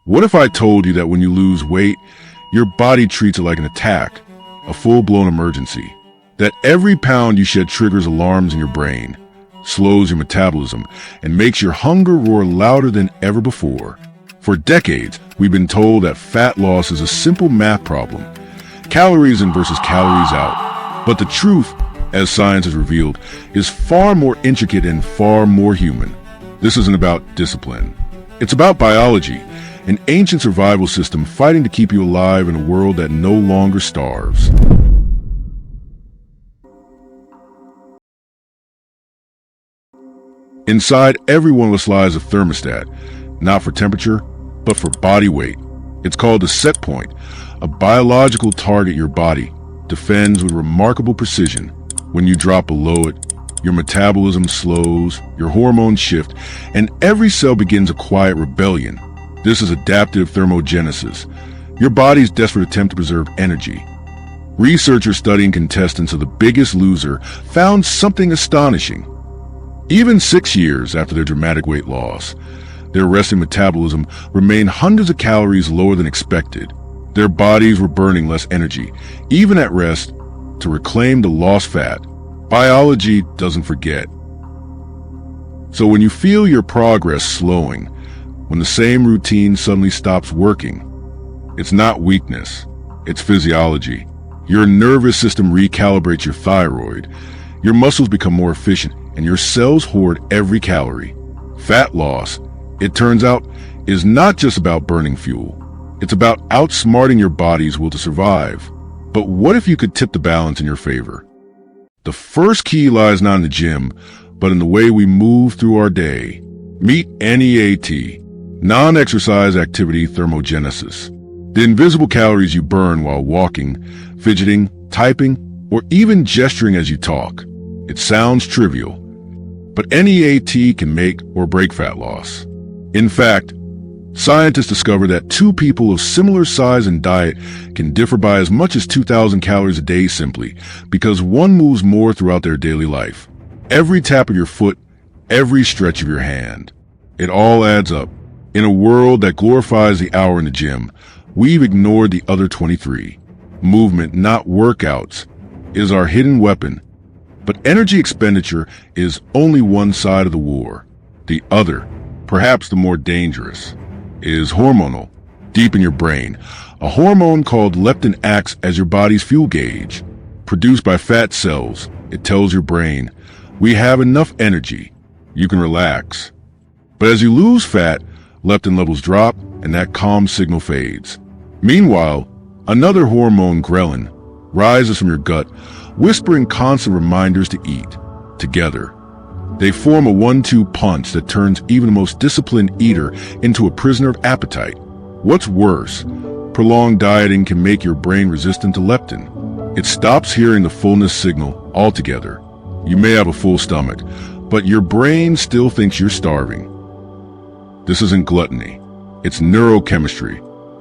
What if I told you that when you lose weight, your body treats it like an attack, a full-blown emergency? That every pound you shed triggers alarms in your brain, slows your metabolism, and makes your hunger roar louder than ever before? For decades, we've been told that fat loss is a simple math problem, calories in versus calories out. But the truth, as science has revealed, is far more intricate and far more human. This isn't about discipline. It's about biology, an ancient survival system fighting to keep you alive in a world that no longer starves. Inside every one of us lies a thermostat, not for temperature, but for body weight. It's called the set point, a biological target your body defends with remarkable precision. When you drop below it, your metabolism slows, your hormones shift, and every cell begins a quiet rebellion. This is adaptive thermogenesis, your body's desperate attempt to preserve energy. Researchers studying contestants of The Biggest Loser found something astonishing. Even 6 years after their dramatic weight loss, their resting metabolism remained hundreds of calories lower than expected. Their bodies were burning less energy, even at rest, to reclaim the lost fat. Biology doesn't forget. So when you feel your progress slowing, when the same routine suddenly stops working, it's not weakness, it's physiology. Your nervous system recalibrates your thyroid, your muscles become more efficient, and your cells hoard every calorie. Fat loss, it turns out, is not just about burning fuel. It's about outsmarting your body's will to survive. But what if you could tip the balance in your favor? The first key lies not in the gym, but in the way we move through our day. Meet NEAT, non-exercise activity thermogenesis. The invisible calories you burn while walking, fidgeting, typing, or even gesturing as you talk. It sounds trivial, but NEAT can make or break fat loss. In fact, scientists discovered that two people of similar size and diet can differ by as much as 2,000 calories a day simply because one moves more throughout their daily life. Every tap of your foot, every stretch of your hand. It all adds up. In a world that glorifies the hour in the gym, we've ignored the other 23. Movement, not workouts, is our hidden weapon. But energy expenditure is only one side of the war. The other, perhaps the more dangerous, is hormonal, deep in your brain. A hormone called leptin acts as your body's fuel gauge. Produced by fat cells, it tells your brain, we have enough energy, you can relax. But as you lose fat, leptin levels drop and that calm signal fades. Meanwhile, another hormone, ghrelin, rises from your gut, whispering constant reminders to eat. Together, they form a 1-2 punch that turns even the most disciplined eater into a prisoner of appetite. What's worse, prolonged dieting can make your brain resistant to leptin. It stops hearing the fullness signal altogether. You may have a full stomach, but your brain still thinks you're starving. This isn't gluttony. It's neurochemistry.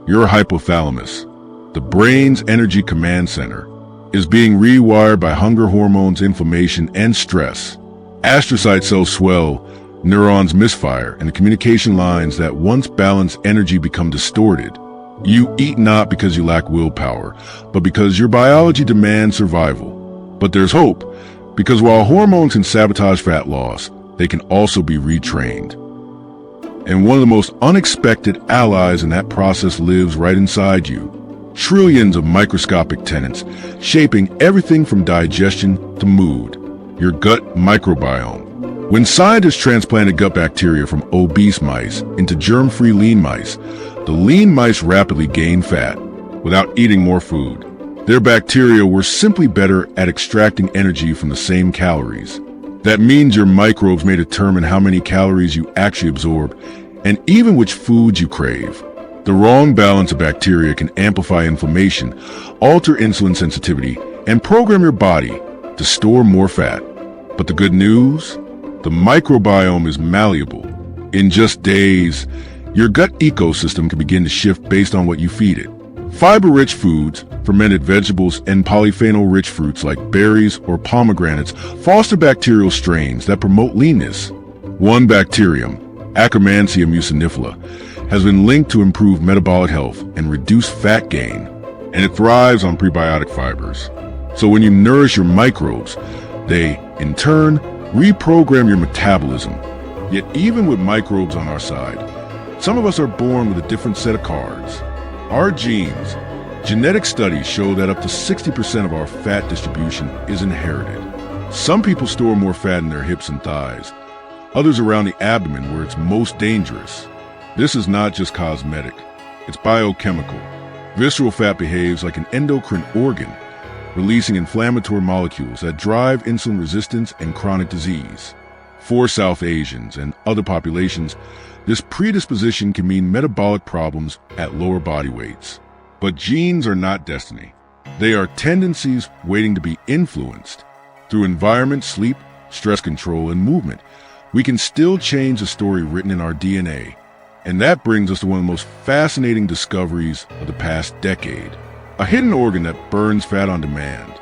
Your hypothalamus, the brain's energy command center, is being rewired by hunger hormones, inflammation, and stress. Astrocyte cells swell, neurons misfire, and the communication lines that once balanced energy become distorted. You eat not because you lack willpower, but because your biology demands survival. But there's hope, because while hormones can sabotage fat loss, they can also be retrained. And one of the most unexpected allies in that process lives right inside you. Trillions of microscopic tenants, shaping everything from digestion to mood. Your gut microbiome. When scientists transplanted gut bacteria from obese mice into germ-free lean mice, the lean mice rapidly gained fat without eating more food. Their bacteria were simply better at extracting energy from the same calories. That means your microbes may determine how many calories you actually absorb and even which foods you crave. The wrong balance of bacteria can amplify inflammation, alter insulin sensitivity, and program your body to store more fat. But the good news? The microbiome is malleable. In just days, your gut ecosystem can begin to shift based on what you feed it. Fiber-rich foods, fermented vegetables, and polyphenol-rich fruits like berries or pomegranates foster bacterial strains that promote leanness. One bacterium, Akkermansia mucinifera, has been linked to improved metabolic health and reduced fat gain, and it thrives on prebiotic fibers. So when you nourish your microbes, they, in turn, reprogram your metabolism. Yet even with microbes on our side, some of us are born with a different set of cards. Our genes. Genetic studies show that up to 60% of our fat distribution is inherited. Some people store more fat in their hips and thighs, others around the abdomen where it's most dangerous. This is not just cosmetic, it's biochemical. Visceral fat behaves like an endocrine organ, releasing inflammatory molecules that drive insulin resistance and chronic disease. For South Asians and other populations, this predisposition can mean metabolic problems at lower body weights. But genes are not destiny. They are tendencies waiting to be influenced. Through environment, sleep, stress control, and movement, we can still change the story written in our DNA. And that brings us to one of the most fascinating discoveries of the past decade. A hidden organ that burns fat on demand.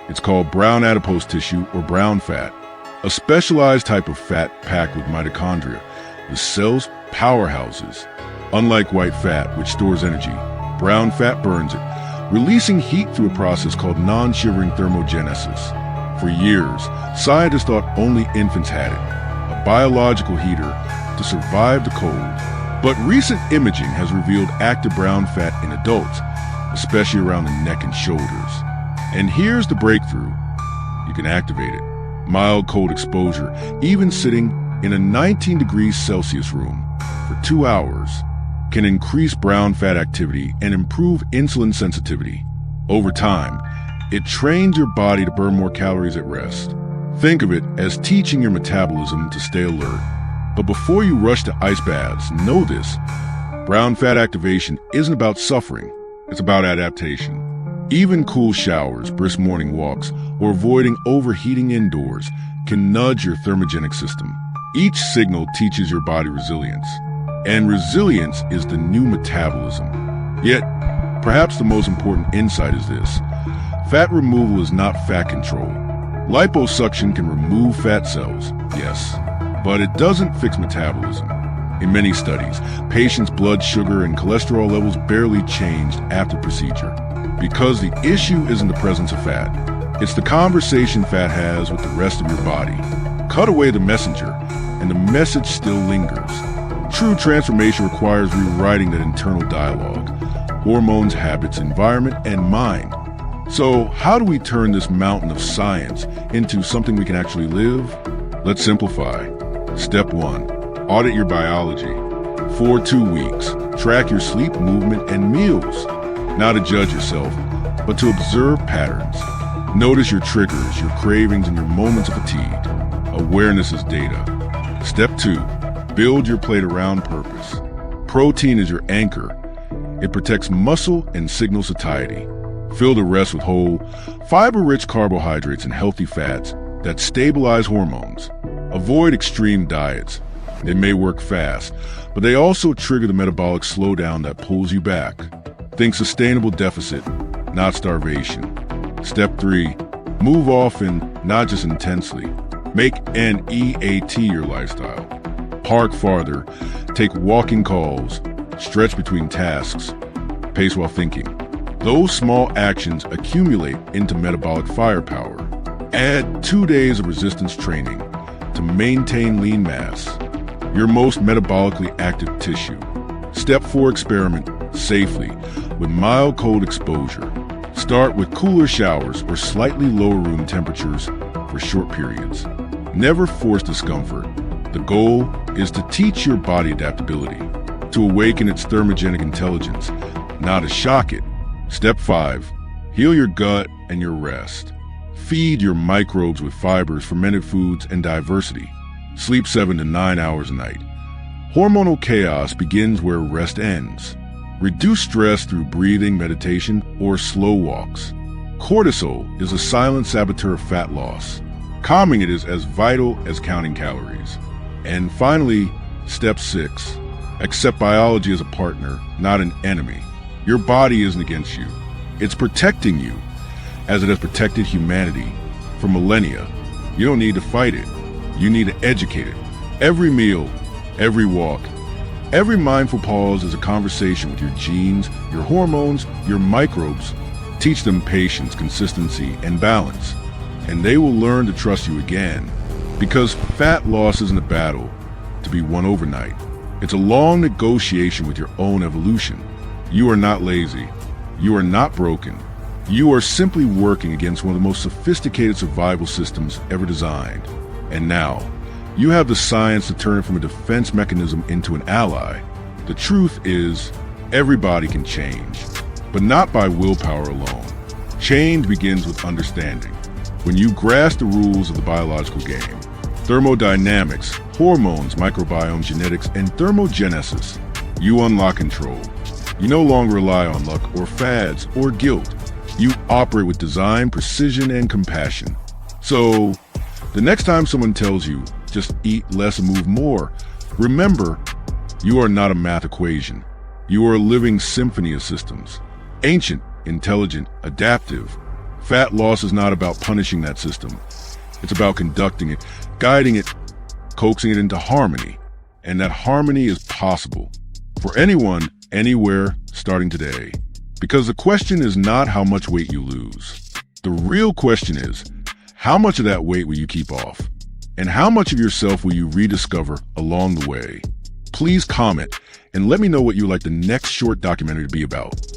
It's called brown adipose tissue, or brown fat, a specialized type of fat packed with mitochondria, the cell's powerhouses. Unlike white fat, which stores energy, brown fat burns it, releasing heat through a process called non-shivering thermogenesis. For years, scientists thought only infants had it, a biological heater to survive the cold. But recent imaging has revealed active brown fat in adults, especially around the neck and shoulders. And here's the breakthrough. You can activate it. Mild cold exposure, even sitting in a 19 degrees Celsius room for 2 hours, can increase brown fat activity and improve insulin sensitivity. Over time, it trains your body to burn more calories at rest. Think of it as teaching your metabolism to stay alert. But before you rush to ice baths, know this: brown fat activation isn't about suffering, it's about adaptation. Even cool showers, brisk morning walks, or avoiding overheating indoors can nudge your thermogenic system. Each signal teaches your body resilience. And resilience is the new metabolism. Yet, perhaps the most important insight is this: fat removal is not fat control. Liposuction can remove fat cells, yes, but it doesn't fix metabolism. In many studies, patients' blood sugar and cholesterol levels barely changed after procedure. Because the issue isn't the presence of fat, it's the conversation fat has with the rest of your body. Cut away the messenger, and the message still lingers. True transformation requires rewriting that internal dialogue: hormones, habits, environment, and mind. So how do we turn this mountain of science into something we can actually live? Let's simplify. Step 1. Audit your biology. For 2 weeks, track your sleep, movement, and meals. Not to judge yourself, but to observe patterns. Notice your triggers, your cravings, and your moments of fatigue. Awareness is data. Step 2. Build your plate around purpose. Protein is your anchor. It protects muscle and signals satiety. Fill the rest with whole, fiber-rich carbohydrates and healthy fats that stabilize hormones. Avoid extreme diets. They may work fast, but they also trigger the metabolic slowdown that pulls you back. Think sustainable deficit, not starvation. Step 3. Move often, not just intensely. Make an EAT your lifestyle. Park farther, take walking calls, stretch between tasks, pace while thinking. Those small actions accumulate into metabolic firepower. Add 2 days of resistance training to maintain lean mass, your most metabolically active tissue. Step 4. Experiment safely with mild cold exposure. Start with cooler showers or slightly lower room temperatures for short periods. Never force discomfort. The goal is to teach your body adaptability, to awaken its thermogenic intelligence, not to shock it. Step 5. Heal your gut and your rest. Feed your microbes with fibers, fermented foods, and diversity. Sleep 7 to 9 hours a night. Hormonal chaos begins where rest ends. Reduce stress through breathing, meditation, or slow walks. Cortisol is a silent saboteur of fat loss. Calming it is as vital as counting calories. And finally, step 6. Accept biology as a partner, not an enemy. Your body isn't against you. It's protecting you, as it has protected humanity for millennia. You don't need to fight it. You need to educate it. Every meal, every walk, Every mindful pause is a conversation with your genes, your hormones, your microbes. Teach them patience, consistency, and balance, and they will learn to trust you again. Because fat loss isn't a battle to be won overnight. It's a long negotiation with your own evolution. You are not lazy. You are not broken. You are simply working against one of the most sophisticated survival systems ever designed. And now, you have the science to turn it from a defense mechanism into an ally. The truth is, everybody can change, but not by willpower alone. Change begins with understanding. When you grasp the rules of the biological game, thermodynamics, hormones, microbiome, genetics, and thermogenesis, you unlock control. You no longer rely on luck or fads or guilt. You operate with design, precision, and compassion. So, the next time someone tells you, just eat less and move more, remember, you are not a math equation. You are a living symphony of systems. Ancient, intelligent, adaptive. Fat loss is not about punishing that system. It's about conducting it, guiding it, coaxing it into harmony. And that harmony is possible for anyone, anywhere, starting today. Because the question is not how much weight you lose. The real question is, how much of that weight will you keep off? And how much of yourself will you rediscover along the way? Please comment and let me know what you would like the next short documentary to be about.